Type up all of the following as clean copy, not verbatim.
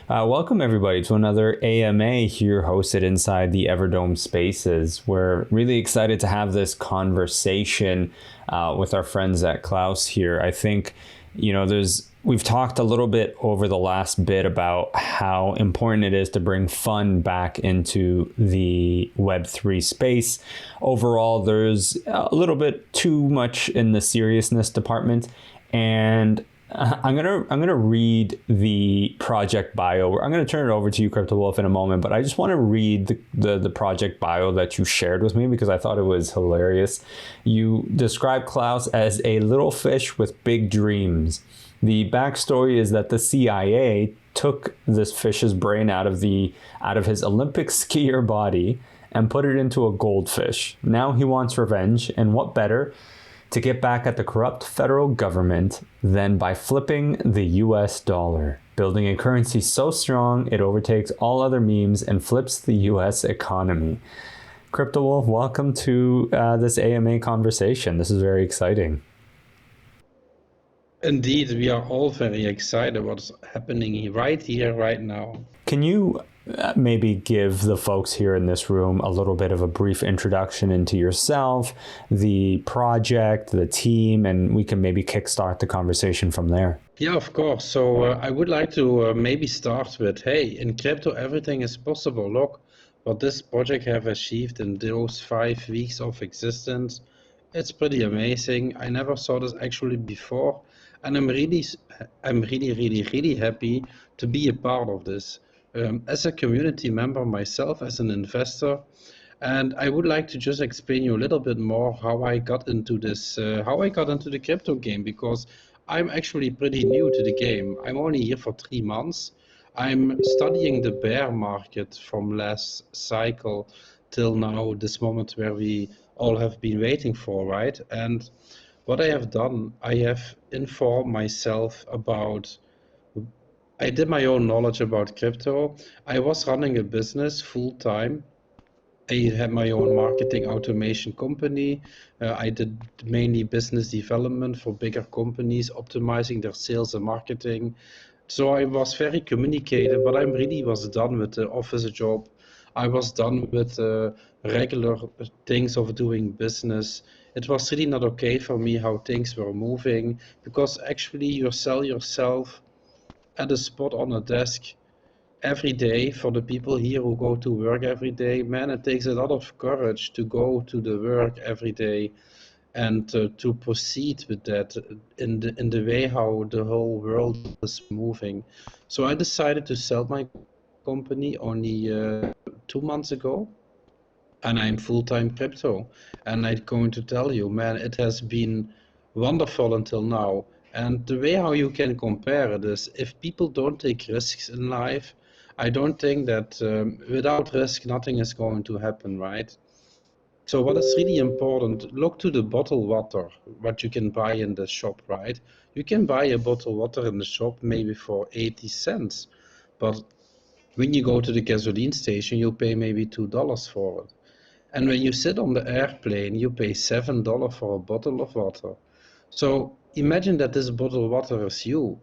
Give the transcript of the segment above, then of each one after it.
Welcome everybody to another AMA here hosted inside the Everdome spaces. We're really excited to have this conversation with our friends at Klaus here. I think, we've talked a little bit over the last bit about how important it is to bring fun back into the Web3 space. Overall, there's a little bit too much in the seriousness department, and I'm gonna read the project bio. I'm gonna turn it over to you, Crypto Wolf, in a moment, but I just want to read the project bio that you shared with me because I thought it was hilarious. You described Klaus as a little fish with big dreams. The backstory is that the CIA took this fish's brain out of his Olympic skier body and put it into a goldfish. Now he wants revenge, and what better to get back at the corrupt federal government than by flipping the US dollar, building a currency so strong it overtakes all other memes and flips the US economy. Crypto Wolf, welcome to this AMA conversation. This is very exciting. Indeed, we are all very excited what's happening right here, right now. Can you maybe give the folks here in this room a little bit of a brief introduction into yourself, the project, the team, and we can maybe kickstart the conversation from there? Yeah, of course. So I would like to maybe start with, hey, in crypto, everything is possible. Look what this project have achieved in those 5 weeks of existence. It's pretty amazing. I never saw this actually before, and I'm really, really happy to be a part of this. As a community member myself, as an investor, and I would like to just explain you a little bit more how I got into this, how I got into the crypto game, because I'm actually pretty new to the game. I'm only here for 3 months. I'm studying the bear market from last cycle till now, this moment where we all have been waiting for, right? And what I have done, I have informed myself about, I did my own knowledge about crypto. I was running a business full time. I had my own marketing automation company. I did mainly business development for bigger companies, optimizing their sales and marketing. So I was very communicative, but I really was done with the office job. I was done with regular things of doing business. It was really not okay for me how things were moving, because actually you sell yourself at a spot on a desk every day. For the people here who go to work every day, man, it takes a lot of courage to go to the work every day and to proceed with that in the way how the whole world is moving. So I decided to sell my company only 2 months ago, and I'm full-time crypto. And I'm going to tell you, man, it has been wonderful until now. And the way how you can compare it is, if people don't take risks in life, I don't think that without risk, nothing is going to happen, right? So what is really important, look to the bottled water, what you can buy in the shop, right? You can buy a bottled water in the shop maybe for 80 cents, but when you go to the gasoline station, you pay maybe $2 for it. And when you sit on the airplane, you pay $7 for a bottle of water. So imagine that this bottle of water is you,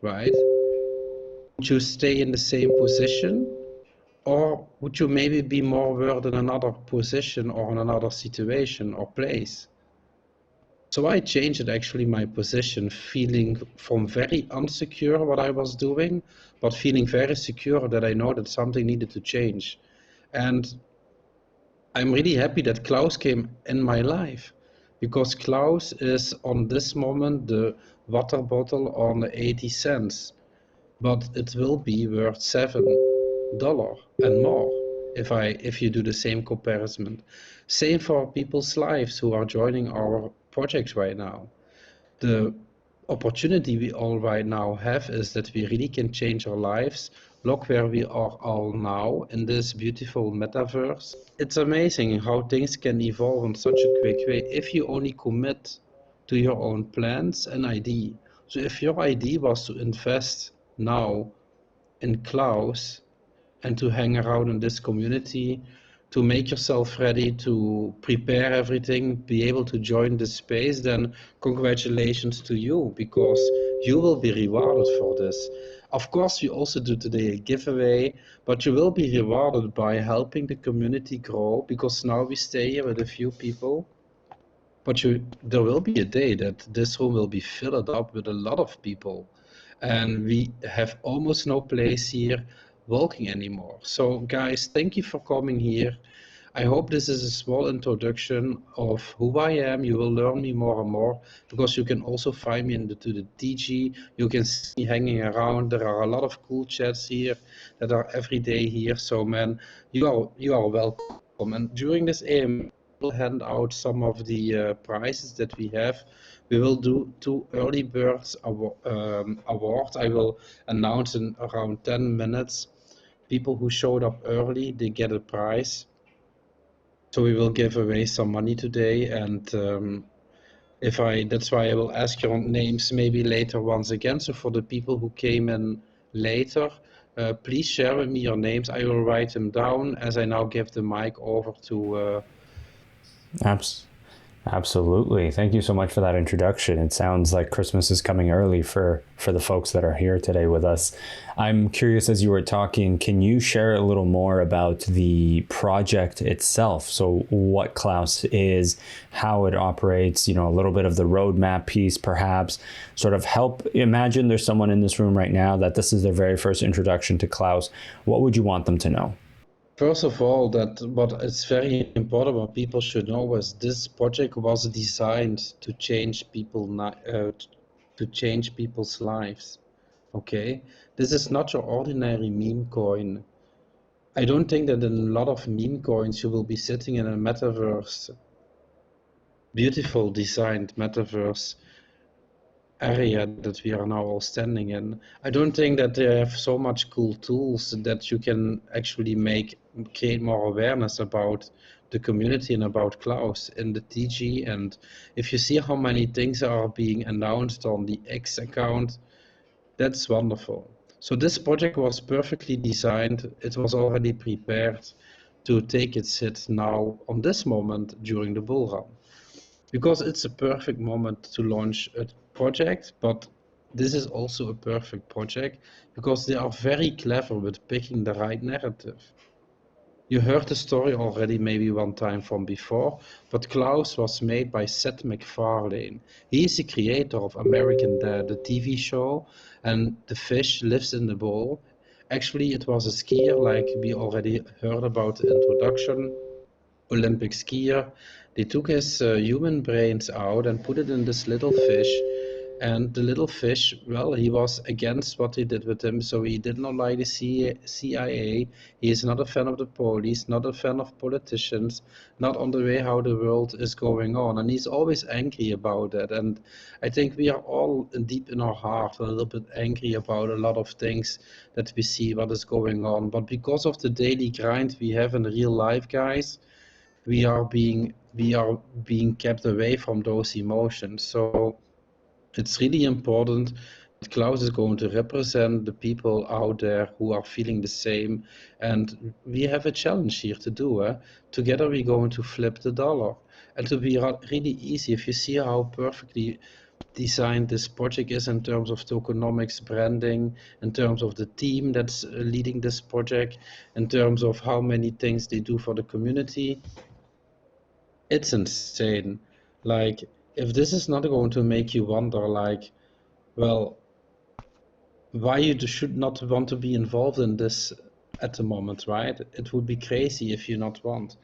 right? Would you stay in the same position? Or would you maybe be more worth in another position or in another situation or place? So I changed actually my position, feeling from very unsecure what I was doing, but feeling very secure that I know that something needed to change. And I'm really happy that Klaus came in my life, because Klaus is on this moment the water bottle on 80 cents, but it will be worth $7 and more if you do the same comparison. Same for people's lives who are joining our project right now. The opportunity we all right now have is that we really can change our lives. Look where we are all now in this beautiful metaverse. It's amazing how things can evolve in such a quick way if you only commit to your own plans and ID. So if your idea was to invest now in Klaus and to hang around in this community, to make yourself ready to prepare everything, be able to join this space, then congratulations to you, because you will be rewarded for this. Of course, we also do today a giveaway, but you will be rewarded by helping the community grow, because now we stay here with a few people. But there will be a day that this room will be filled up with a lot of people, and we have almost no place here walking anymore. So guys, thank you for coming here. I hope this is a small introduction of who I am. You will learn me more and more, because you can also find me to the TG. You can see me hanging around. There are a lot of cool chats here that are every day here. So man, you are welcome. And during this AM, will hand out some of the prizes that we have. We will do 2 early birds awards. I will announce in around 10 minutes. People who showed up early, they get a prize. So we will give away some money today, and that's why I will ask your names maybe later once again. So for the people who came in later, please share with me your names. I will write them down as I now give the mic over to. Absolutely. Thank you so much for that introduction. It sounds like Christmas is coming early for the folks that are here today with us. I'm curious, as you were talking, can you share a little more about the project itself? So what Klaus is, how it operates, a little bit of the roadmap piece, perhaps sort of help imagine there's someone in this room right now that this is their very first introduction to Klaus. What would you want them to know? First of all, what it's very important, what people should know is this project was designed to change people's lives. Okay, this is not your ordinary meme coin. I don't think that in a lot of meme coins you will be sitting in a metaverse, beautiful designed metaverse area that we are now all standing in. I don't think that they have so much cool tools that you can actually create more awareness about the community and about Klaus in the TG. And if you see how many things are being announced on the X account, that's wonderful. So this project was perfectly designed. It was already prepared to take its hit now on this moment during the bull run, because it's a perfect moment to launch a project. But this is also a perfect project because they are very clever with picking the right narrative. You heard the story already maybe one time from before, but Klaus was made by Seth MacFarlane. He is the creator of American Dad, the TV show, and the fish lives in the bowl. Actually, it was a skier, like we already heard about the introduction, Olympic skier. They took his human brains out and put it in this little fish. And the little fish, well, he was against what they did with him, so he did not like the CIA. He is not a fan of the police, not a fan of politicians, not on the way how the world is going on. And he's always angry about that. And I think we are all deep in our heart a little bit angry about a lot of things that we see what is going on. But because of the daily grind we have in real life, guys, we are being kept away from those emotions. So it's really important that Klaus is going to represent the people out there who are feeling the same. And we have a challenge here to do. Together we're going to flip the dollar. And to be really easy, if you see how perfectly designed this project is in terms of tokenomics, branding, in terms of the team that's leading this project, in terms of how many things they do for the community, it's insane. Like, if this is not going to make you wonder, like, well, why you should not want to be involved in this at the moment, right? It would be crazy if you not want.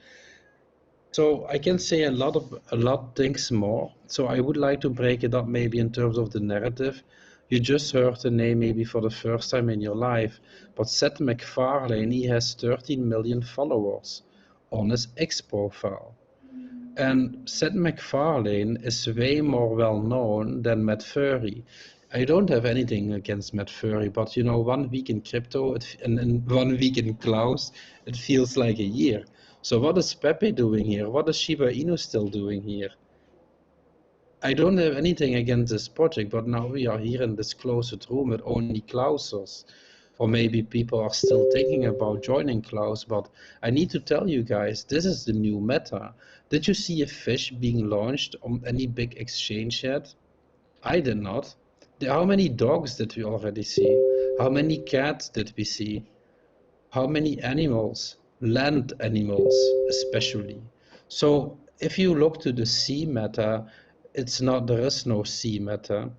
So I can say a lot things more. So I would like to break it up maybe in terms of the narrative. You just heard the name maybe for the first time in your life, but Seth MacFarlane, he has 13 million followers on his X profile. And Seth MacFarlane is way more well known than Matt Furry. I don't have anything against Matt Furry, but 1 week in crypto and 1 week in Klaus, it feels like a year. So what is Pepe doing here? What is Shiba Inu still doing here? I don't have anything against this project, but now we are here in this closed room with only Klausers. Or maybe people are still thinking about joining Klaus, but I need to tell you guys, this is the new meta. Did you see a fish being launched on any big exchange yet? I did not. How many dogs did we already see? How many cats did we see? How many animals? Land animals, especially. So if you look to the sea meta, there is no sea meta.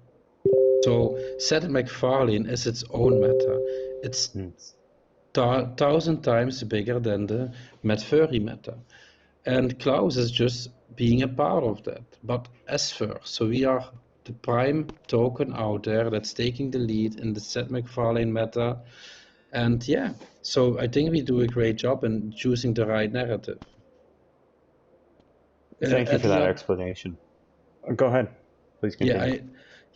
So Seth MacFarlane is its own meta. It's 1,000 times bigger than the MetFurry meta. And Klaus is just being a part of that. But as first, so we are the prime token out there that's taking the lead in the Seth MacFarlane meta. And yeah, so I think we do a great job in choosing the right narrative. Thank you At for the that end, explanation. Go ahead. Please continue.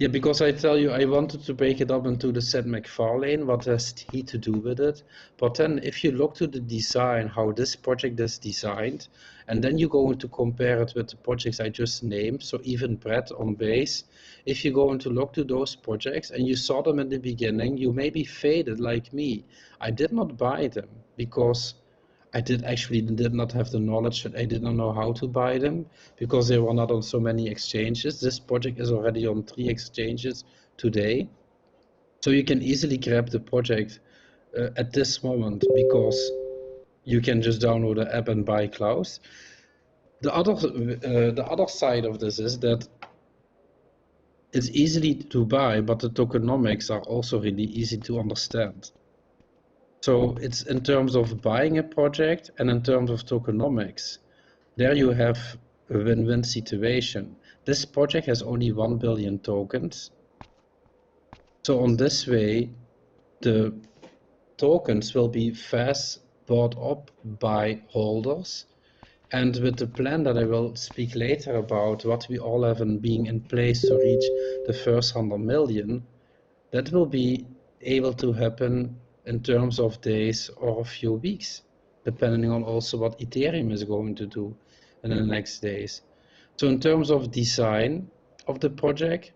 yeah, because I tell you, I wanted to break it up into the Seth MacFarlane, what has he to do with it? But then if you look to the design, how this project is designed, and then you go to compare it with the projects I just named, so even Brett on base, if you go into look to those projects and you saw them in the beginning, you may be faded like me. I did not buy them because I did not have the knowledge, that I did not know how to buy them because they were not on so many exchanges. This project is already on 3 exchanges today. So you can easily grab the project at this moment because you can just download the app and buy Klaus. The other side of this is that it's easily to buy, but the tokenomics are also really easy to understand. So it's in terms of buying a project and in terms of tokenomics. There you have a win-win situation. This project has only 1 billion tokens. So on this way, the tokens will be fast bought up by holders. And with the plan that I will speak later about, what we all have in being in place to reach the first 100 million, that will be able to happen in terms of days or a few weeks, depending on also what Ethereum is going to do in the next days. So in terms of design of the project,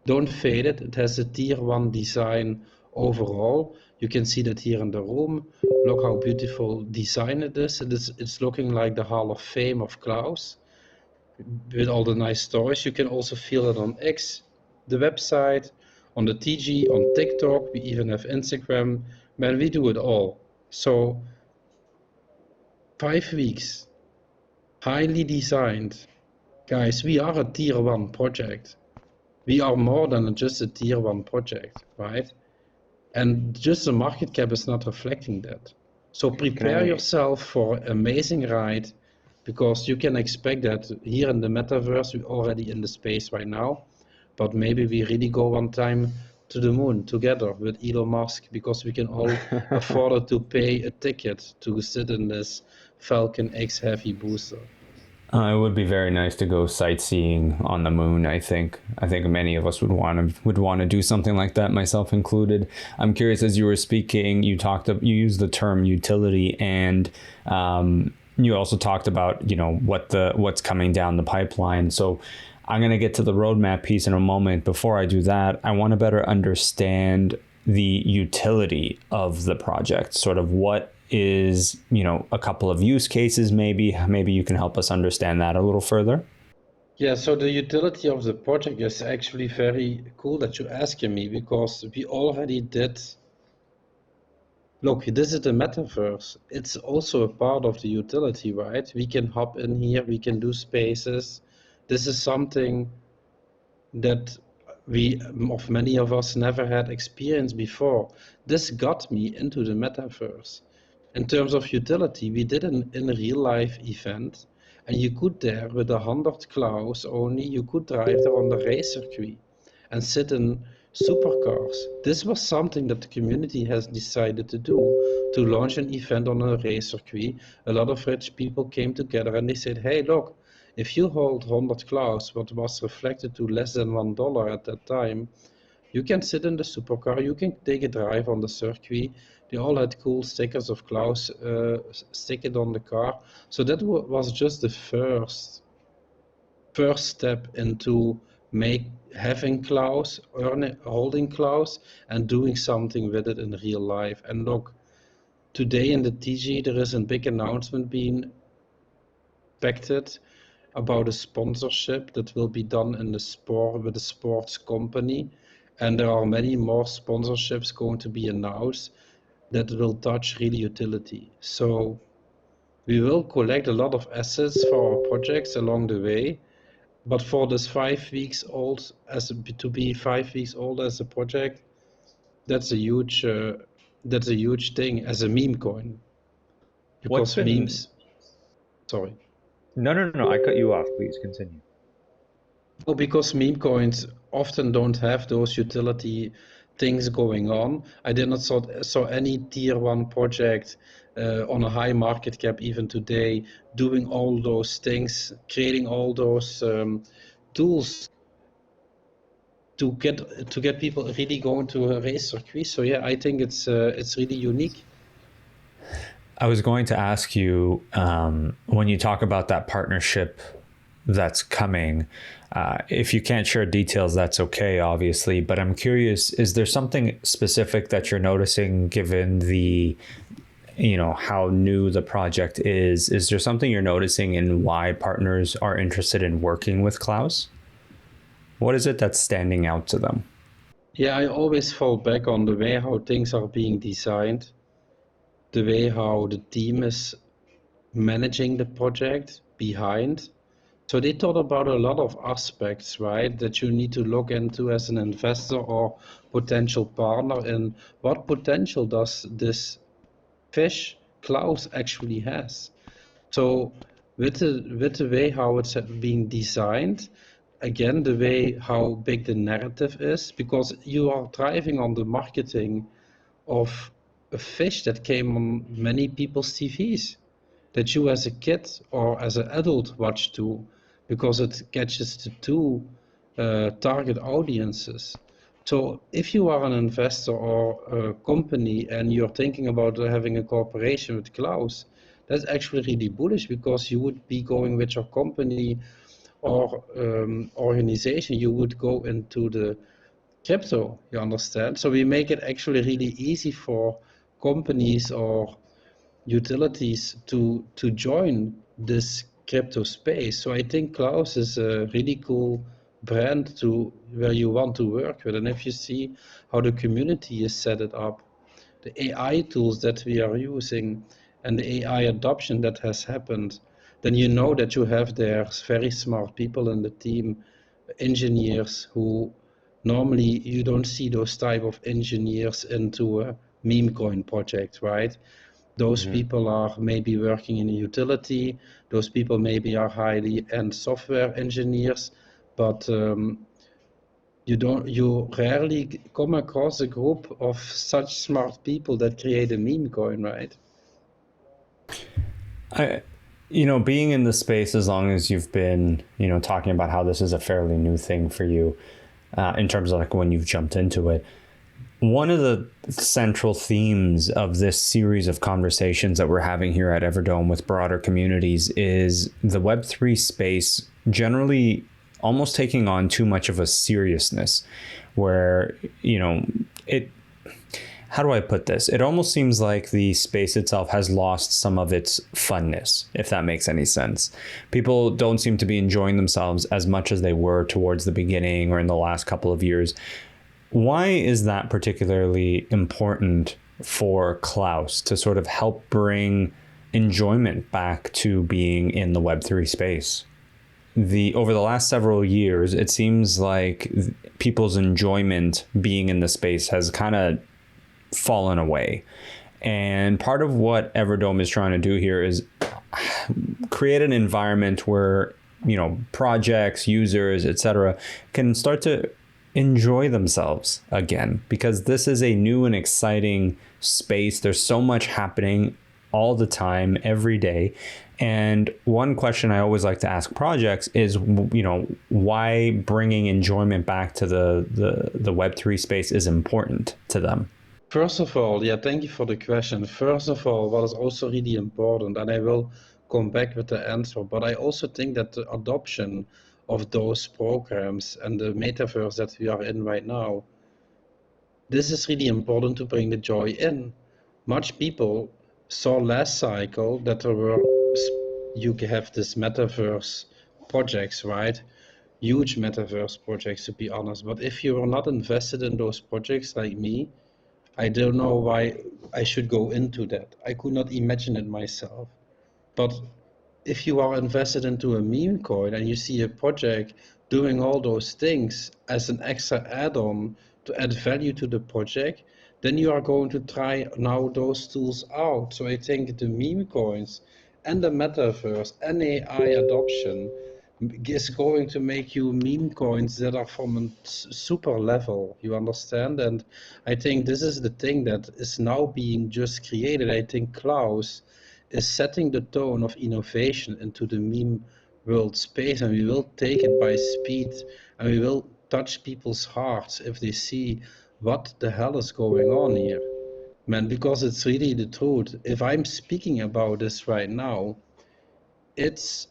don't fade it. It has a tier 1 design overall. You can see that here in the room. Look how beautiful design it is. It's looking like the Hall of Fame of Klaus with all the nice stories. You can also feel it on X, the website, on the TG, on TikTok. We even have Instagram. Man, we do it all. So 5 weeks, highly designed. Guys, we are a tier 1 project. We are more than just a tier 1 project, right? And just the market cap is not reflecting that. So prepare yourself for an amazing ride, because you can expect that here in the metaverse, we're already in the space right now, but maybe we really go one time to the moon together with Elon Musk, because we can all afford to pay a ticket to sit in this Falcon X Heavy booster. It would be very nice to go sightseeing on the moon. I think many of us would want to do something like that, myself included. I'm curious, as you were speaking, you used the term utility, and you also talked about what's coming down the pipeline. So I'm going to get to the roadmap piece in a moment. Before I do that, I want to better understand the utility of the project. Sort of what is, a couple of use cases, maybe you can help us understand that a little further. Yeah, so the utility of the project is actually very cool that you're asking me, because we already did. Look, this is the metaverse. It's also a part of the utility, right? We can hop in here, we can do spaces. This is something that many of us never had experience before. This got me into the metaverse. In terms of utility, we did an in real life event, and you could there with 100 Klaus only, you could drive there on the race circuit and sit in supercars. This was something that the community has decided to do, to launch an event on a race circuit. A lot of rich people came together and they said, hey, look, if you hold 100 Klaus, what was reflected to less than $1 at that time, you can sit in the supercar, you can take a drive on the circuit. They all had cool stickers of Klaus sticked on the car. So that was just the first step into having Klaus, holding Klaus, and doing something with it in real life. And look, today in the TG there is a big announcement being expected about a sponsorship that will be done in the sport with a sports company, And there are many more sponsorships going to be announced that will touch real utility. So we will collect a lot of assets for our projects along the way, but for this 5 weeks old, to be 5 weeks old as a project, that's a huge thing as a meme coin, What's because been memes. Sorry. No. I cut you off. Please continue. Well, because meme coins often don't have those utility things going on. I did not saw any tier one project on a high market cap even today doing all those things, creating all those tools to get people really going to a race circuit. So yeah, I think it's really unique. I was going to ask you, when you talk about that partnership that's coming, if you can't share details, that's okay, obviously. But I'm curious, is there something specific that you're noticing given the, how new the project is? Is there something you're noticing in why partners are interested in working with Klaus? What is it that's standing out to them? Yeah, I always fall back on the way how things are being designed, the way how the team is managing the project behind. So they thought about a lot of aspects, right, that you need to look into as an investor or potential partner, and what potential does this fish Klaus actually has. So with the way how it's being designed, again the way how big the narrative is, because you are driving on the marketing of a fish that came on many people's TVs, that you as a kid or as an adult watch too, because it catches the two target audiences. So if you are an investor or a company and you're thinking about having a cooperation with Klaus, that's actually really bullish, because you would be going with your company or organization, you would go into the crypto, you understand? So we make it actually really easy for companies or utilities to join this crypto space. So I think Klaus is a really cool brand to where you want to work with. And if you see how the community is set it up, the AI tools that we are using and the AI adoption that has happened, then you know that you have there very smart people in the team, engineers who normally you don't see those type of engineers into a meme coin project, right? Those people are maybe working in a utility. Those people maybe are highly end software engineers, but you rarely come across a group of such smart people that create a meme coin, right? Being in the space as long as you've been, talking about how this is a fairly new thing for you, in terms of like when you've jumped into it. One of the central themes of this series of conversations that we're having here at Everdome with broader communities is the Web3 space generally almost taking on too much of a seriousness where, how do I put this? It almost seems like the space itself has lost some of its funness, if that makes any sense. People don't seem to be enjoying themselves as much as they were towards the beginning or in the last couple of years. Why is that particularly important for Klaus to sort of help bring enjoyment back to being in the Web3 space? Over the last several years, it seems like people's enjoyment being in the space has kind of fallen away. And part of what Everdome is trying to do here is create an environment where, projects, users, etc., can start to enjoy themselves again, because this is a new and exciting space. There's so much happening all the time, every day. And one question I always like to ask projects is, why bringing enjoyment back to the Web3 space is important to them. First of all, yeah, thank you for the question. First of all, what is also really important, and I will come back with the answer, but I also think that the adoption of those programs and the metaverse that we are in right now, this is really important to bring the joy in. Much people saw last cycle that there were, you have this metaverse projects, right? huge metaverse projects, to be honest. But if you are not invested in those projects like me, I don't know why I should go into that. I could not imagine it myself. But if you are invested into a meme coin and you see a project doing all those things as an extra add-on to add value to the project, then you are going to try now those tools out. So I think the meme coins and the metaverse and AI adoption is going to make you meme coins that are from a super level, you understand? And I think this is the thing that is now being just created. I think Klaus is setting the tone of innovation into the meme world space, and we will take it by speed, and we will touch people's hearts if they see what the hell is going on here. Man, because it's really the truth. If I'm speaking about this right now, it's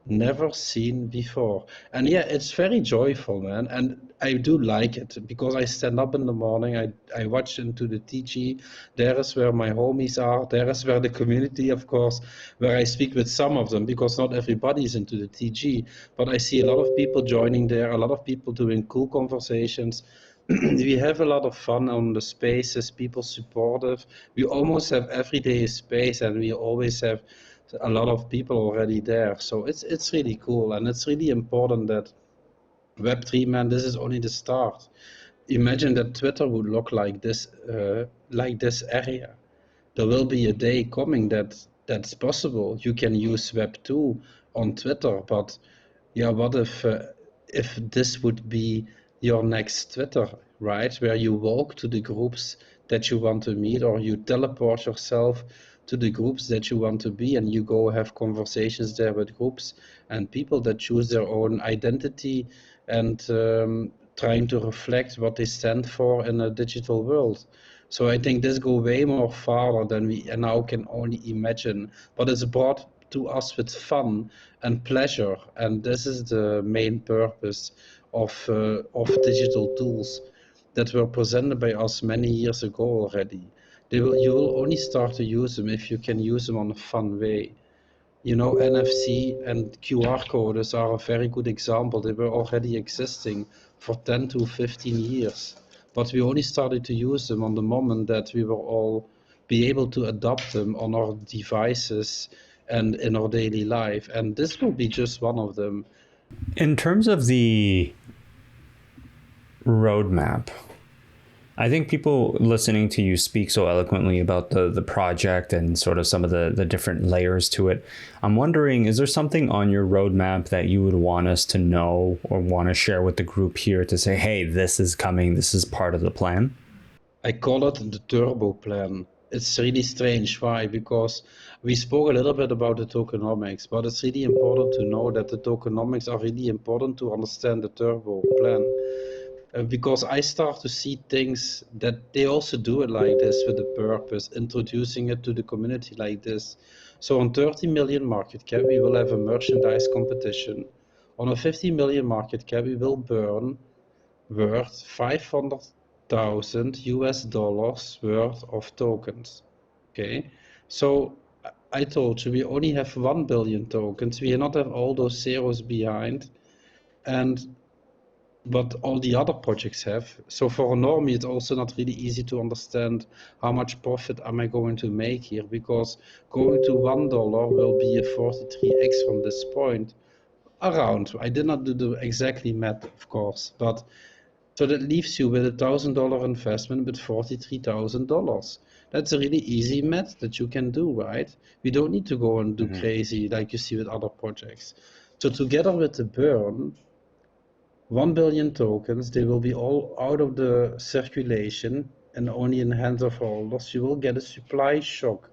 never seen before. And yeah, it's very joyful, man. And I do like it because I stand up in the morning, I watch into the TG. There is where my homies are. There is where the community, of course, where I speak with some of them because not everybody is into the TG. But I see a lot of people joining there, a lot of people doing cool conversations. We have a lot of fun on the spaces, people supportive. We almost have every day a space, and we always have a lot of people already there. So it's really cool, and it's really important that Web3, man, this is only the start. Imagine that Twitter would look like this area. There will be a day coming that's possible. You can use Web 2 on Twitter, but yeah, what if this would be your next Twitter, right? Where you walk to the groups that you want to meet, or you teleport yourself to the groups that you want to be, and you go have conversations there with groups and people that choose their own identity and trying to reflect what they stand for in a digital world. So I think this go way more farther than we now can only imagine, but it's brought to us with fun and pleasure, and this is the main purpose of digital tools that were presented by us many years ago already. You will only start to use them if you can use them on a fun way. You know, NFC and QR codes are a very good example. They were already existing for 10 to 15 years, but we only started to use them on the moment that we were all be able to adopt them on our devices and in our daily life. And this will be just one of them. In terms of the roadmap, I think people listening to you speak so eloquently about the project and sort of some of the different layers to it. I'm wondering, is there something on your roadmap that you would want us to know or want to share with the group here to say, hey, this is coming, this is part of the plan? I call it the turbo plan. It's really strange. Why? Because we spoke a little bit about the tokenomics, but it's really important to know that the tokenomics are really important to understand the turbo plan. Because I start to see things that they also do it like this with a purpose, introducing it to the community like this. So on 30 million market cap, we will have a merchandise competition. On a 50 million market cap, we will burn worth 500,000 US dollars worth of tokens. Okay, so I told you we only have 1 billion tokens. We do not have all those zeros behind, and but all the other projects have. So for a normie, it's also not really easy to understand how much profit am I going to make here, because going to $1 will be a 43x from this point. Around, I did not do the exactly math, of course, but so that leaves you with $1,000 investment with $43,000. That's a really easy math that you can do, right? We don't need to go and do crazy like you see with other projects. So together with the burn, 1 billion tokens, they will be all out of the circulation and only in hands of holders. You will get a supply shock.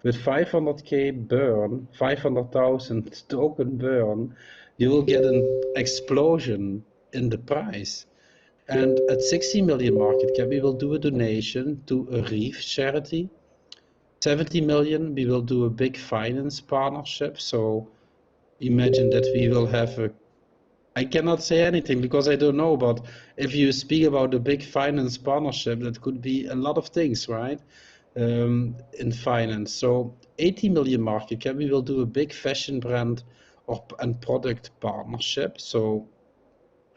With 500k burn, 500,000 token burn, you will get an explosion in the price. And at 60 million market cap, we will do a donation to a reef charity. 70 million, we will do a big finance partnership. So imagine that we will have a I cannot say anything because I don't know, but if you speak about a big finance partnership, that could be a lot of things, right? In finance. So 80 million market cap, we will do a big fashion brand and product partnership. So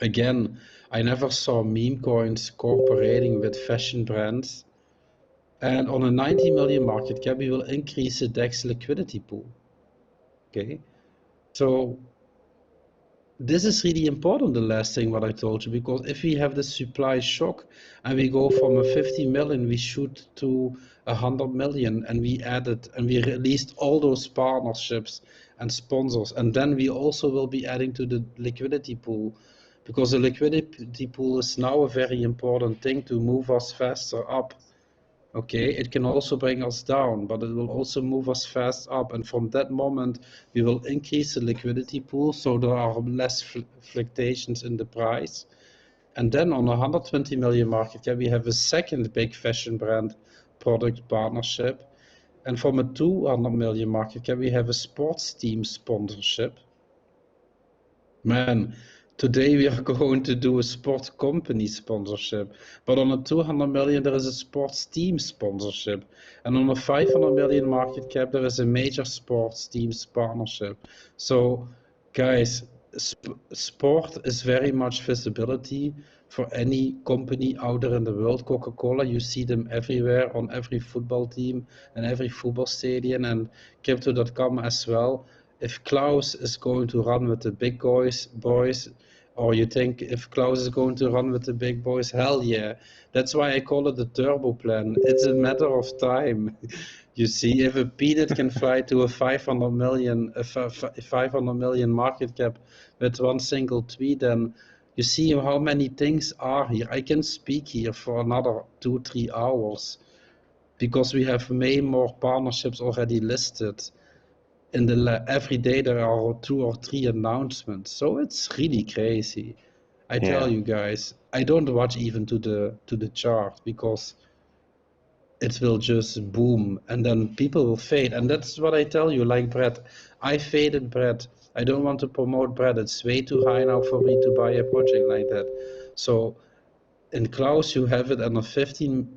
Again, I never saw meme coins cooperating with fashion brands. And on a 90 million market cap, we will increase the DEX liquidity pool. Okay, so this is really important, the last thing what I told you, because if we have the supply shock and we go from a 50 million, we shoot to 100 million, and we added and we released all those partnerships and sponsors, and then we also will be adding to the liquidity pool, because the liquidity pool is now a very important thing to move us faster up. Okay, it can also bring us down, but it will also move us fast up. And from that moment, we will increase the liquidity pool, so there are less fluctuations in the price. And then on a 120 million market cap, we have a second big fashion brand product partnership. And from a 200 million market cap, we have a sports team sponsorship. Man, today we are going to do a sport company sponsorship, but on a 200 million there is a sports team sponsorship, and on a 500 million market cap there is a major sports teams partnership. So guys, sport is very much visibility for any company out there in the world. Coca-Cola, you see them everywhere on every football team and every football stadium, and crypto.com as well. If Klaus is going to run with the big boys, or you think if Klaus is going to run with the big boys, hell yeah. That's why I call it the turbo plan. It's a matter of time. You see, if a peanut can fly to a 500 million market cap with one single tweet, then you see how many things are here. I can speak here for another 2-3 hours, because we have way more partnerships already listed. In every day there are 2 or 3 announcements, so it's really crazy. I tell you guys, I don't watch even to the chart, because it will just boom and then people will fade. And that's what I tell you, like Brett, I faded Brett. I don't want to promote Brett. It's way too high now for me to buy a project like that. So in Klaus, you have it on a 15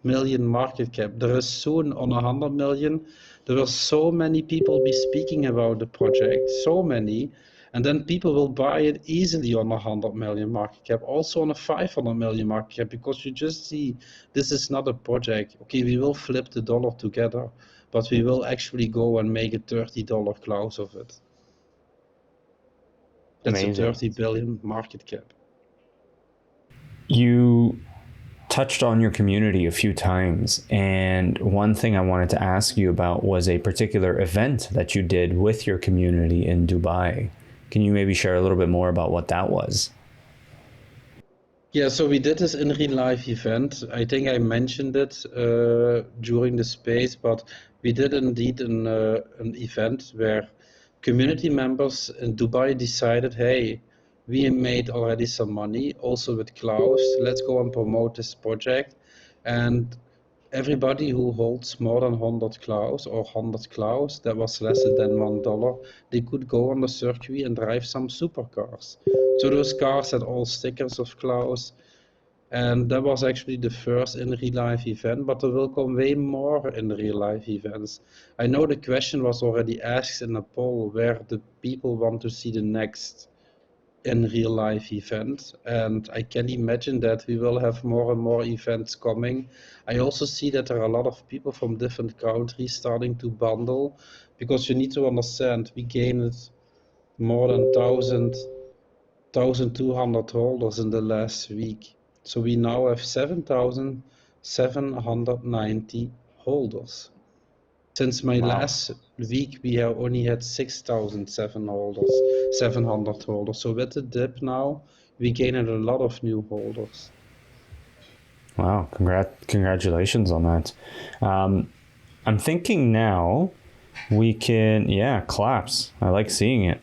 million market cap. There is soon on 100 million. There will so many people be speaking about the project, so many. And then people will buy it easily on a 100 million market cap, also on a 500 million market cap, because you just see this is not a project. Okay, we will flip the dollar together, but we will actually go and make a $30 Klaus of it. That's amazing. A 30 billion market cap. You touched on your community a few times, and one thing I wanted to ask you about was a particular event that you did with your community in Dubai. Can you maybe share a little bit more about what that was? Yeah, so we did this in real life event. I think I mentioned it during the space, but we did indeed an event where community members in Dubai decided, hey, we made already some money, also with Klaus, let's go and promote this project. And everybody who holds more than 100 Klaus or 100 Klaus, that was less than $1, they could go on the circuit and drive some supercars. So those cars had all stickers of Klaus, and that was actually the first in real life event, but there will come way more in real life events. I know the question was already asked in a poll where the people want to see the next in real life event, and I can imagine that we will have more and more events coming. I also see that there are a lot of people from different countries starting to bundle, because you need to understand, we gained more than 1,200 holders in the last week. So we now have 7,790 holders. Since my last week, we have only had 6,700 holders. So with the dip now, we gained a lot of new holders. Wow, congratulations on that. I'm thinking now we can, claps. I like seeing it.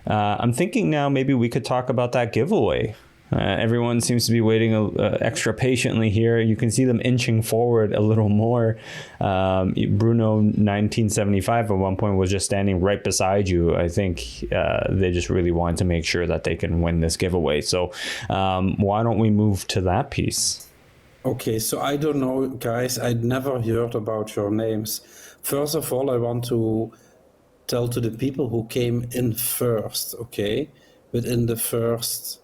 I'm thinking now maybe we could talk about that giveaway. Everyone seems to be waiting extra patiently here. You can see them inching forward a little more. Bruno 1975 at one point was just standing right beside you. I think they just really want to make sure that they can win this giveaway. So why don't we move to that piece? Okay, so I don't know, guys. I'd never heard about your names. First of all, I want to tell to the people who came in first, okay? Within the first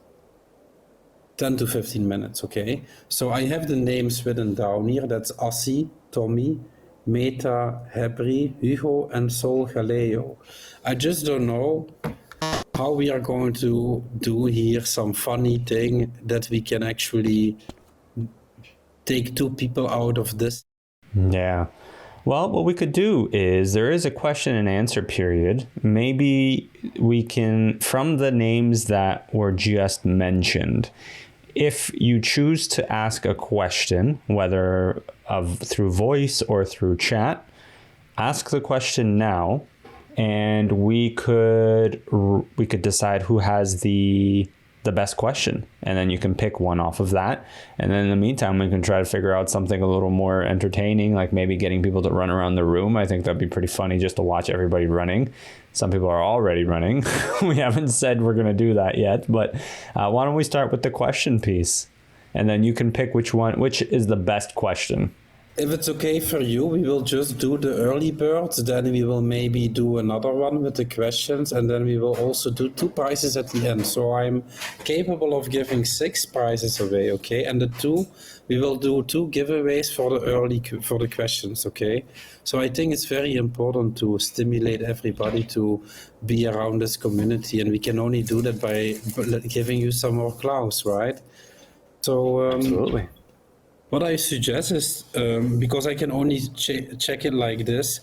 10 to 15 minutes, okay? So I have the names written down here. That's Assi, Tommy, Meta, Hebri, Hugo, and Sol Galeo. I just don't know how we are going to do here some funny thing that we can actually take 2 people out of this. Yeah. Well, what we could do is there is a question and answer period. Maybe we can, from the names that were just mentioned, if you choose to ask a question, whether through voice or through chat, ask the question now, and we could decide who has the best question, and then you can pick one off of that. And then in the meantime, we can try to figure out something a little more entertaining, like maybe getting people to run around the room. I think that'd be pretty funny just to watch everybody running. Some people are already running. We haven't said we're going to do that yet, but why don't we start with the question piece, and then you can pick which is the best question. If it's okay for you, we will just do the early birds, then we will maybe do another one with the questions, and then we will also do 2 prizes at the end. So I'm capable of giving 6 prizes away, okay? And we will do 2 giveaways for the questions, okay? So I think it's very important to stimulate everybody to be around this community, and we can only do that by giving you some more Klaus, right? So Absolutely. what I suggest is, because I can only check it like this,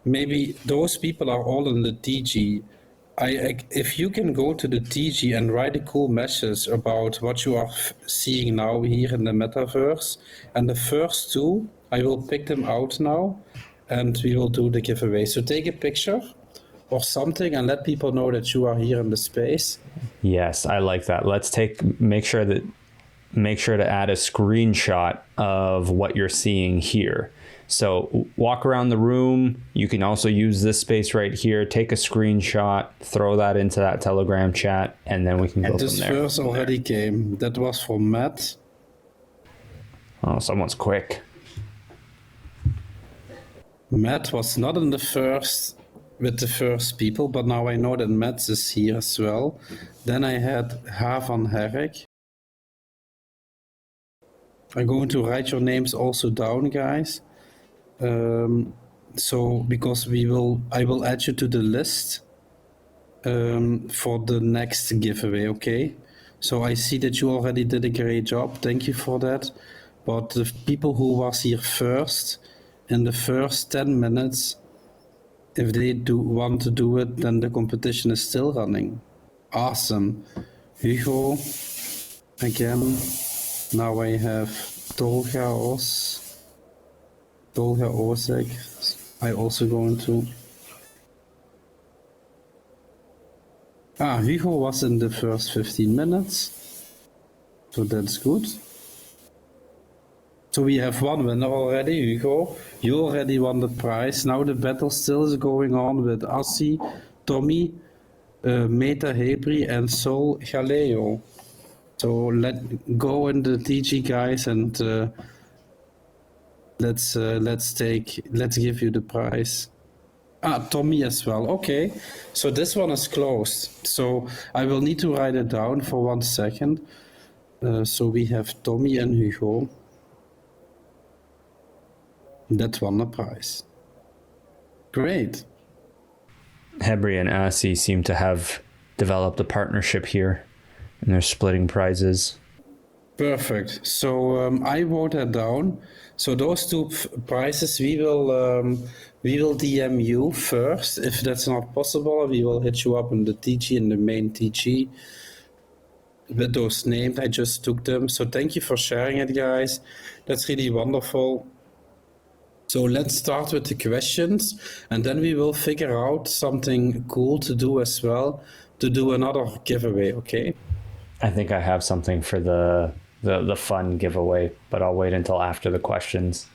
maybe those people are all in the TG. If you can go to the TG and write a cool message about what you are seeing now here in the metaverse, and the first 2, I will pick them out now, and we will do the giveaway. So take a picture or something and let people know that you are here in the space. Yes, I like that. Let's make sure to add a screenshot of what you're seeing here. So walk around the room. You can also use this space right here. Take a screenshot, throw that into that Telegram chat, and then we can go from there. This first already came. That was from Matt. Oh, someone's quick. Matt was not in the first with the first people, but now I know that Matt is here as well. Then I had Havan Herk. I'm going to write your names also down, guys. So because I will add you to the list for the next giveaway, okay? So I see that you already did a great job. Thank you for that. But the people who was here first, in the first 10 minutes, if they want to do it, then the competition is still running. Awesome. Hugo, again. Now I have Tolga Osek. I also going to. Hugo was in the first 15 minutes. So that's good. So we have one winner already, Hugo. You already won the prize. Now the battle still is going on with Assi, Tommy, Meta Hebri, and Sol Galeo. So let's go in the TG, guys, and let's give you the prize. Tommy as well. Okay, so this one is closed. So I will need to write it down for 1 second. So we have Tommy and Hugo. That won the prize. Great. Hebri and Asi seem to have developed a partnership here, and they're splitting prizes. Perfect. So I wrote that down. So those 2 prizes, we will DM you first. If that's not possible, we will hit you up in the TG, in the main TG, with those names. I just took them. So thank you for sharing it, guys. That's really wonderful. So let's start with the questions, and then we will figure out something cool to do as well, to do another giveaway, okay? I think I have something for the fun giveaway, but I'll wait until after the questions.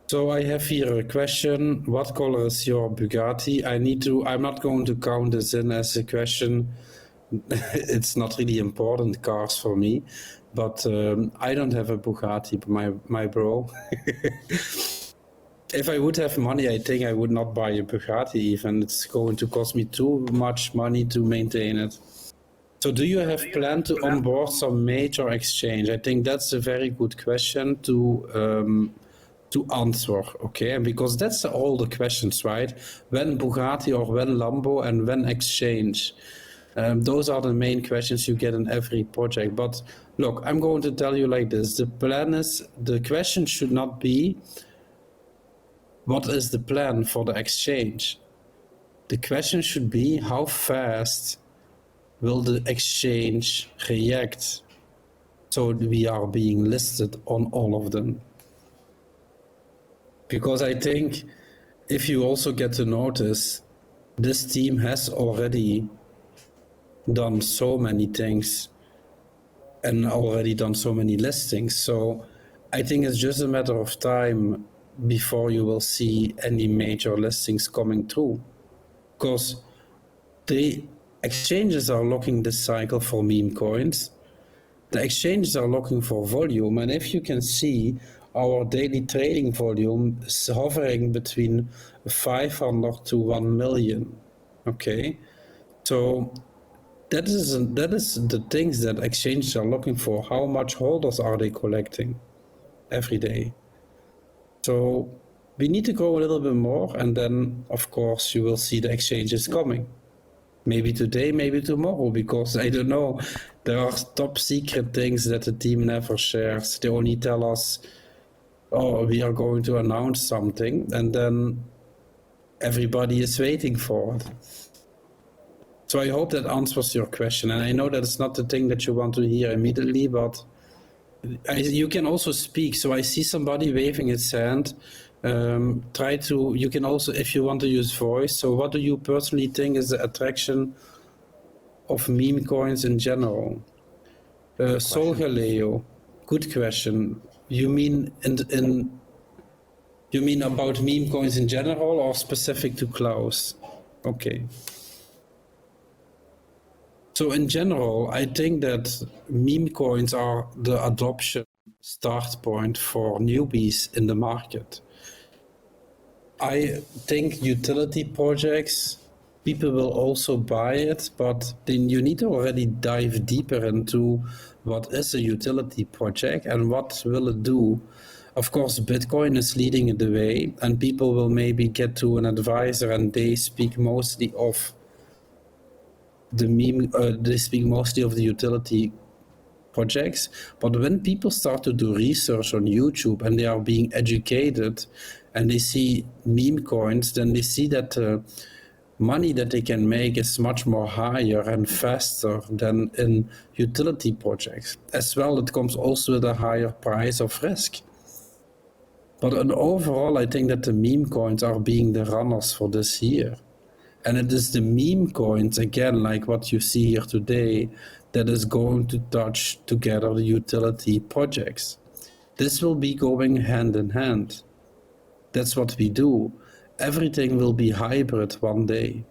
So I have here a question. What color is your Bugatti? I'm not going to count this in as a question. It's not really important cars for me, but I don't have a Bugatti, my bro. If I would have money, I think I would not buy a Bugatti even. It's going to cost me too much money to maintain it. So do you have planned to onboard some major exchange? I think that's a very good question to answer, okay? And because that's all the questions, right? When Bugatti or when Lambo and when exchange? Those are the main questions you get in every project. But look, I'm going to tell you like this. The question should not be, what is the plan for the exchange? The question should be, how fast will the exchange react so we are being listed on all of them? Because I think if you also get to notice, this team has already done so many things and already done so many listings. So I think it's just a matter of time before you will see any major listings coming through. Because the exchanges are looking this cycle for meme coins. The exchanges are looking for volume. And if you can see, our daily trading volume is hovering between 500 to 1 million. Okay, so that is the things that exchanges are looking for. How much holders are they collecting every day? So we need to grow a little bit more, and then of course you will see the exchanges coming. Maybe today, maybe tomorrow, because I don't know. There are top secret things that the team never shares. They only tell us, oh, we are going to announce something, and then everybody is waiting for it. So I hope that answers your question. And I know that it's not the thing that you want to hear immediately, but you can also speak. So I see somebody waving his hand. You can also, if you want to use voice. So what do you personally think is the attraction of meme coins in general? Sol Galeo, good question. You mean you mean about meme coins in general or specific to Klaus? Okay. So in general, I think that meme coins are the adoption start point for newbies in the market. I think utility projects, people will also buy it, but then you need to already dive deeper into what is a utility project and what will it do. Of course, Bitcoin is leading the way, and people will maybe get to an advisor and they speak mostly of the they speak mostly of the utility projects. But when people start to do research on YouTube and they are being educated and they see meme coins, then they see that the money that they can make is much more higher and faster than in utility projects. As well, it comes also with a higher price of risk. But overall, I think that the meme coins are being the runners for this year. And it is the meme coins, again, like what you see here today, that is going to touch together the utility projects. This will be going hand in hand. That's what we do. Everything will be hybrid one day.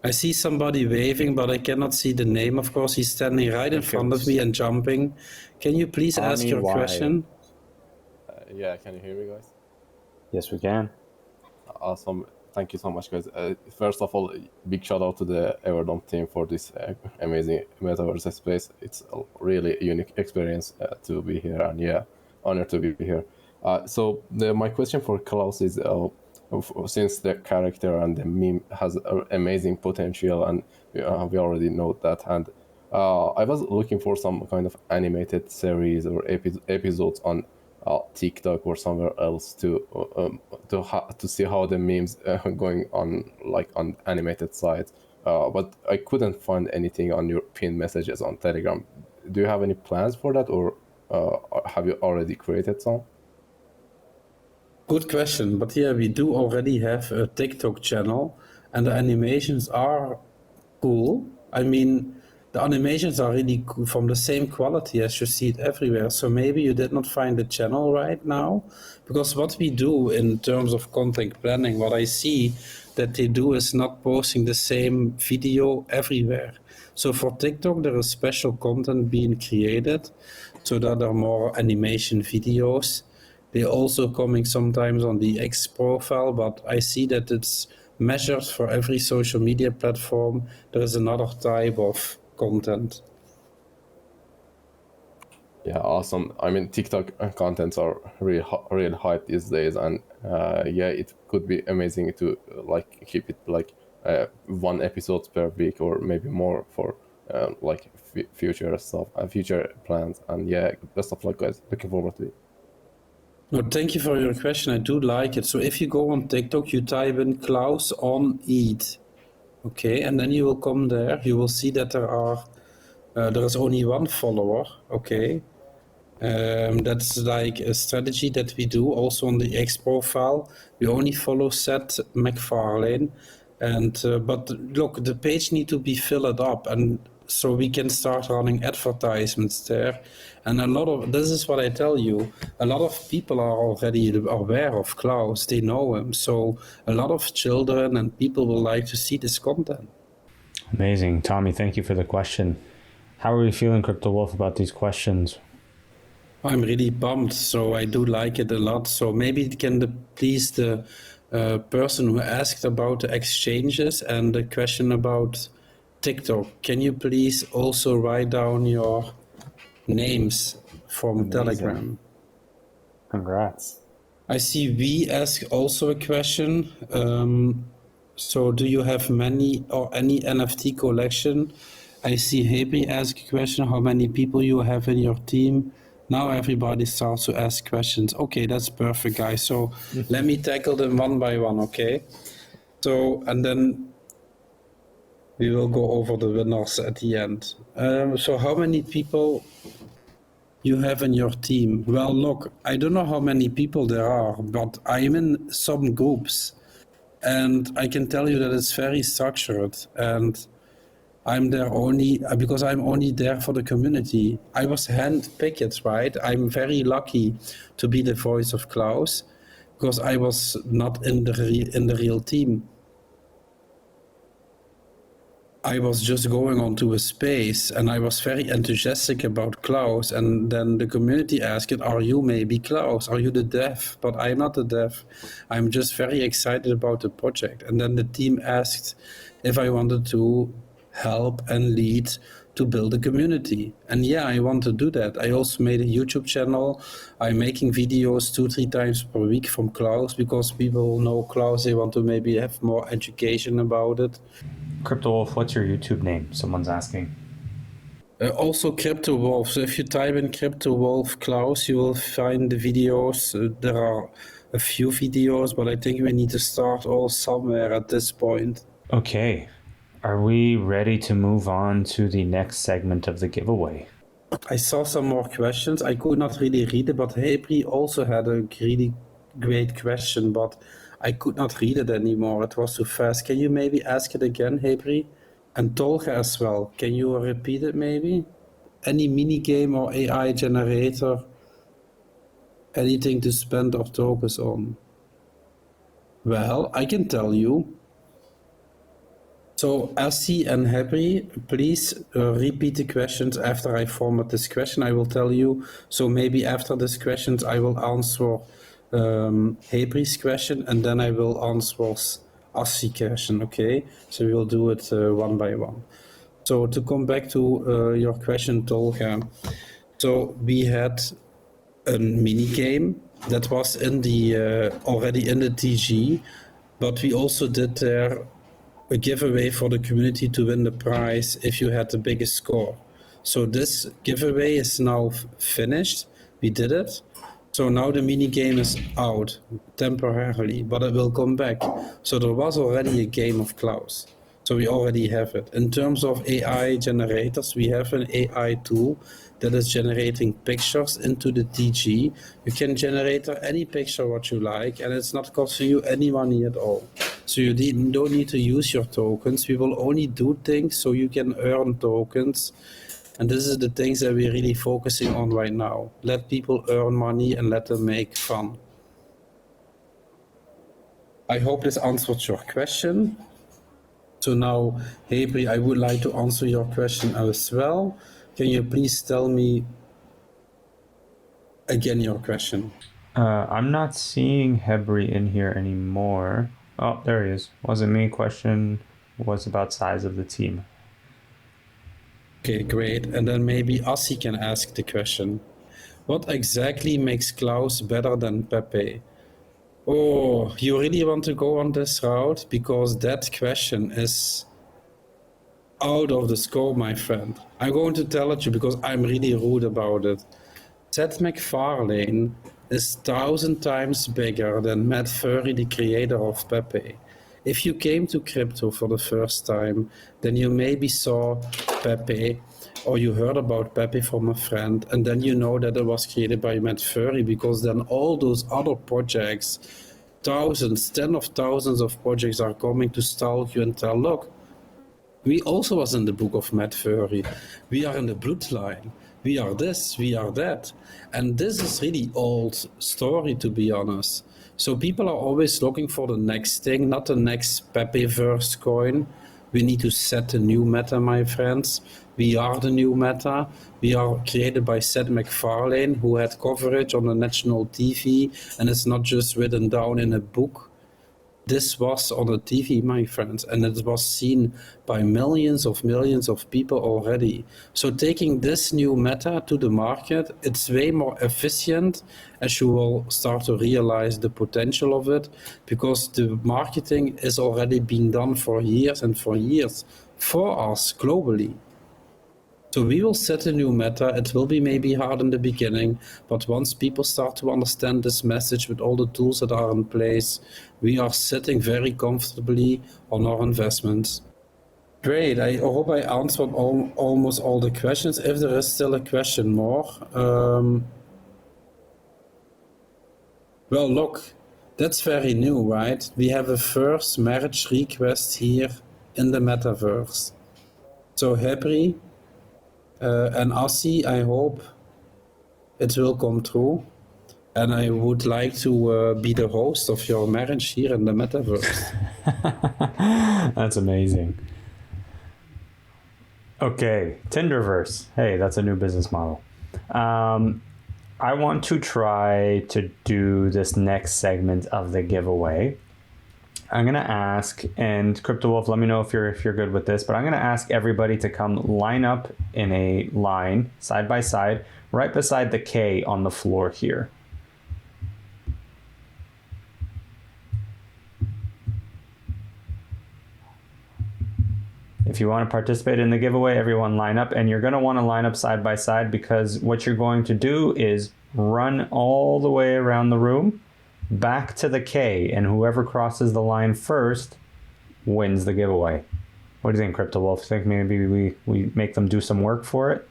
I see somebody waving, but I cannot see the name, of course. He's standing right in front of me and jumping. Can you please ask your question? Yeah, can you hear me, guys? Yes, we can. Awesome. Thank you so much, guys. First of all, big shout out to the Everdome team for this amazing metaverse space. It's a really unique experience to be here, and yeah, honored to be here. So my question for Klaus is, since the character and the meme has amazing potential, and we already know that, and I was looking for some kind of animated series or episodes on TikTok or somewhere else to see how the memes going on, like on animated sites, but I couldn't find anything on your pinned messages on Telegram. Do you have any plans for that, or have you already created some? Good question, but yeah, we do already have a TikTok channel, and the animations are cool. I mean, the animations are really cool, from the same quality as you see it everywhere. So maybe you did not find the channel right now, because what we do in terms of content planning, what I see that they do is not posting the same video everywhere. So for TikTok, there is special content being created so that there are more animation videos. They're also coming sometimes on the X profile, but I see that it's measured for every social media platform. There is another type of content. Yeah, awesome. I mean, TikTok contents are real hype these days, and yeah, it could be amazing to like keep it like one episode per week or maybe more for like future stuff and future plans. And yeah, best of luck, guys. Looking forward to it. No, thank you for your question. I do like it. So if you go on TikTok, you type in Klaus on Eat, okay, and then you will come there. You will see that there is only one follower, okay. That's like a strategy that we do also on the X profile. We only follow Seth MacFarlane, and but look, the page need to be filled up, and so we can start running advertisements there. And this is what I tell you, a lot of people are already aware of Klaus. They know him, so a lot of children and people will like to see this content. Amazing. Tommy, thank you for the question. How are you feeling, Crypto Wolf, about these questions? I'm really pumped, so I do like it a lot. So maybe please the person who asked about the exchanges and the question about TikTok, can you please also write down your names from Amazing. Telegram? Congrats. I see we ask also a question. So do you have many or any NFT collection? I see Hebri ask a question, how many people you have in your team? Now everybody starts to ask questions. Okay, that's perfect, guys. So let me tackle them one by one, okay? So, and then we will go over the winners at the end. So how many people you have in your team? Well, look, I don't know how many people there are, but I'm in some groups. And I can tell you that it's very structured. And I'm there only because I'm only there for the community. I was handpicked, right? I'm very lucky to be the voice of Klaus because I was not in the real team. I was just going onto a space and I was very enthusiastic about Klaus. And then the community asked, are you maybe Klaus? Are you the dev? But I'm not the dev. I'm just very excited about the project. And then the team asked if I wanted to help and lead to build a community. And yeah, I want to do that. I also made a YouTube channel. I'm making videos 2-3 times per week from Klaus because people know Klaus. They want to maybe have more education about it. Crypto Wolf, what's your YouTube name? Someone's asking. Also Crypto Wolf. So if you type in Crypto Wolf Klaus, you will find the videos. There are a few videos, but I think we need to start all somewhere at this point. Okay. Are we ready to move on to the next segment of the giveaway? I saw some more questions. I could not really read it, but Hebri also had a really great question, but I could not read it anymore. It was too fast. Can you maybe ask it again, Hebri? And Tolga as well. Can you repeat it maybe? Any minigame or AI generator? Anything to spend our tokens on? Well, I can tell you. So, Assi and Hebri, please repeat the questions after I format this question. I will tell you. So maybe after these questions, I will answer Hebri's question, and then I will answer Assi question, okay? So we will do it one by one. So to come back to your question, Tolga. So we had a mini game that was in the already in the TG, but we also did there a giveaway for the community to win the prize if you had the biggest score. So this giveaway is now finished. We did it. So now the mini game is out temporarily, but it will come back. So there was already a game of Klaus. So we already have it. In terms of AI generators, we have an AI tool that is generating pictures into the TG. You can generate any picture what you like, and it's not costing you any money at all. So you don't need to use your tokens. We will only do things so you can earn tokens. And this is the things that we're really focusing on right now. Let people earn money and let them make fun. I hope this answered your question. So now, Hebri, I would like to answer your question as well. Can you please tell me again your question? I'm not seeing Hebri in here anymore. Oh, there he is. Wasn't me. Question was about size of the team. Okay, great. And then maybe Assi can ask the question. What exactly makes Klaus better than Pepe? Oh, you really want to go on this route? Because that question is out of the scope, my friend. I'm going to tell it you because I'm really rude about it. Seth MacFarlane is 1,000 times bigger than Matt Furry, the creator of Pepe. If you came to crypto for the first time, then you maybe saw Pepe or you heard about Pepe from a friend, and then you know that it was created by Matt Furry, because then all those other projects, thousands, tens of thousands of projects are coming to stalk you and tell, look, we also was in the book of Matt Furry. We are in the bloodline. We are this, we are that. And this is really old story, to be honest. So people are always looking for the next thing, not the next Pepe-verse coin. We need to set a new meta, my friends. We are the new meta. We are created by Seth MacFarlane, who had coverage on the national TV, and it's not just written down in a book. This was on the TV, my friends, and it was seen by millions of people already. So taking this new meta to the market, it's way more efficient, as you will start to realize the potential of it, because the marketing is already being done for years and for years for us globally. So we will set a new meta. It will be maybe hard in the beginning, but once people start to understand this message with all the tools that are in place, we are sitting very comfortably on our investments. Great. I hope I answered almost all the questions. If there is still a question more. Well, look, that's very new, right? We have a first marriage request here in the metaverse. So happy. And Assi, I hope it will come true. And I would like to be the host of your marriage here in the metaverse. That's amazing. Okay, Tinderverse. Hey, that's a new business model. I want to try to do this next segment of the giveaway. I'm gonna ask, and Crypto Wolf, let me know if you're good with this, but I'm gonna ask everybody to come line up in a line, side by side, right beside the K on the floor here. If you want to participate in the giveaway, everyone line up, and you're gonna want to line up side by side, because what you're going to do is run all the way around the room, back to the K, and whoever crosses the line first wins the giveaway. What do you think, Crypto Wolf? Think maybe we make them do some work for it?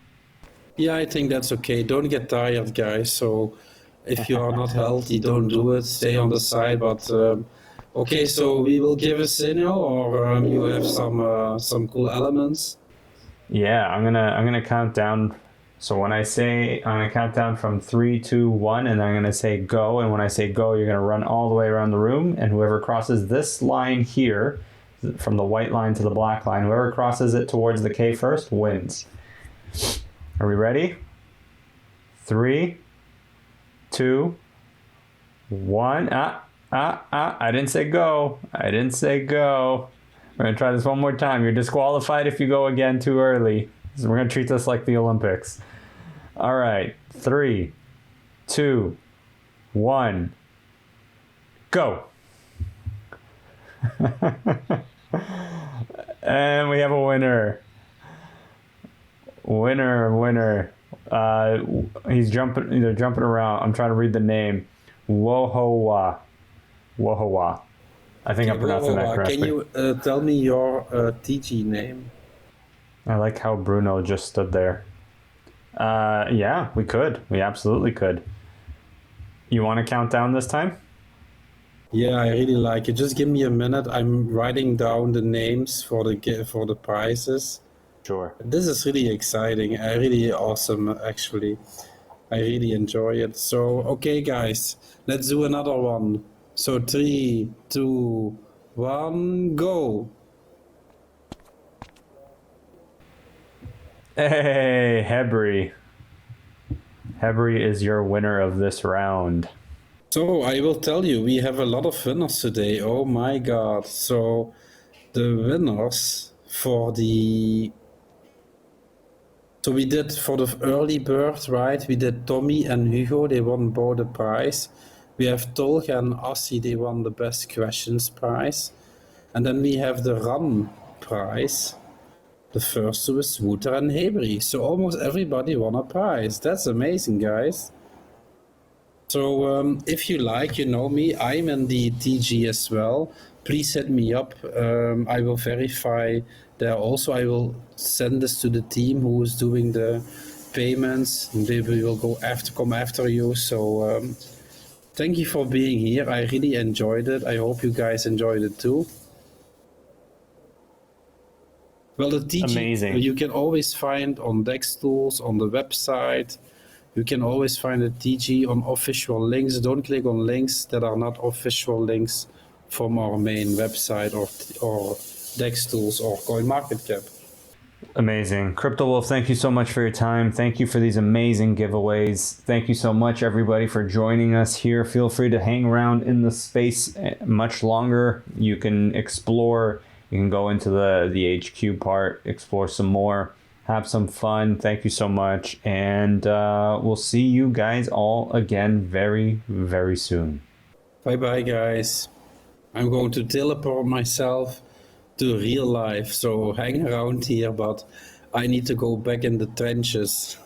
Yeah, I think that's okay. Don't get tired, guys. So if you are not healthy, don't do it. Stay on the side. But okay, so we will give a signal, or you have some cool elements. Yeah, I'm gonna count down. So when I say, I'm gonna count down from 3, 2, 1, and then I'm gonna say go. And when I say go, you're gonna run all the way around the room, and whoever crosses this line here, from the white line to the black line, whoever crosses it towards the K first wins. Are we ready? 3, 2, 1. I didn't say go. I didn't say go. We're gonna try this one more time. You're disqualified if you go again too early. So we're gonna treat this like the Olympics. All right, 3, 2, 1, go. And we have a winner. Winner. He's jumping around. I'm trying to read the name. Wohowa. I think I'm pronouncing that correctly. Can you tell me your TG name? I like how Bruno just stood there. Yeah, we could. We absolutely could. You want to count down this time? Yeah, I really like it. Just give me a minute. I'm writing down the names for the prizes. Sure. This is really exciting. Really awesome, actually. I really enjoy it. So, okay, guys, let's do another one. So 3, 2, 1, go. Hey, Hebri. Hebri is your winner of this round. So I will tell you, we have a lot of winners today. Oh my god. So the winners for the... So we did for the early bird, right? We did Tommy and Hugo, they won both the prize. We have Tolga and Assi, they won the best questions prize. And then we have the run prize. The first two is Wouter and Hebri. So almost everybody won a prize. That's amazing, guys. So if you like, you know me, I'm in the TG as well. Please hit me up. I will verify there also. I will send this to the team who is doing the payments. They will come after you. So thank you for being here. I really enjoyed it. I hope you guys enjoyed it too. Well, the TG Amazing. you can always find on Dex Tools, on the website. You can always find the TG on official links. Don't click on links that are not official links from our main website or Dex Tools or CoinMarketCap. Amazing. Crypto Wolf, thank you so much for your time. Thank you for these amazing giveaways. Thank you so much, everybody, for joining us here. Feel free to hang around in the space much longer. You can explore. You can go into the HQ part, explore some more, have some fun. Thank you so much. And we'll see you guys all again very, very soon. Bye-bye, guys. I'm going to teleport myself to real life, so hang around here, but I need to go back in the trenches.